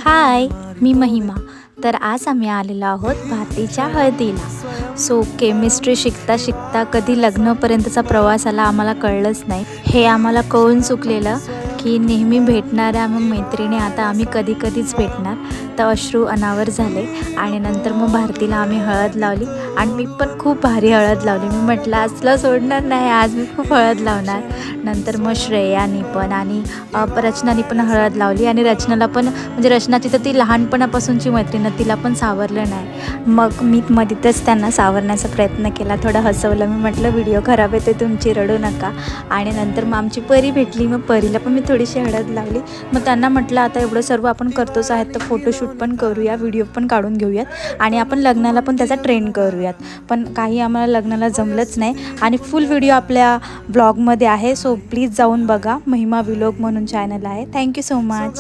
हाय, मी महिमा. तर आज आम्ही आलेलो आहोत भारतीच्या हळदीला. सो केमिस्ट्री शिकता शिकता कधी लग्नापर्यंतचा प्रवास आला आम्हाला कळलंच नाही. हे आम्हाला कळून चुकलेलं की नेहमी भेटणाऱ्या आम्ही मैत्रिणी आता आम्ही कधी कधीच भेटणार. तर अश्रू अनावर झाले आणि नंतर मग भारतीला आम्ही हळद लावली आणि मी पण खूप भारी हळद लावली. मी म्हटलं आजला सोडणार नाही, आज मी खूप हळद लावणार. नंतर मग श्रेयानी पण आणि रचनानी पण हळद लावली आणि रचनाला पण म्हणजे रचनाची तर ती लहानपणापासूनची मैत्रीण आहे, तिला पण सावरलं नाही. मग मी मध्येच त्यांना सावरण्याचा प्रयत्न केला, थोडं हसवलं. मी म्हटलं व्हिडिओ खराब येते तुमची, रडू नका. आणि नंतर मग आमची परी भेटली, मग परीला पण मी थोडीशी हळद लावली. मग त्यांना म्हटलं आता एवढं सर्व आपण करतोच आहेत तर फोटोशूट पण करूया, व्हिडिओ पण काढून घेऊयात आणि आपण लग्नाला पण त्याचा ट्रेंड करूयात. पण काही आम्हाला लग्नाला जमलंच नाही आणि फुल व्हिडिओ आपल्या ब्लॉगमध्ये आहे. सो प्लीज जाऊन बघा, महिमा व्लॉग म्हणून चॅनल आहे. Thank you so much.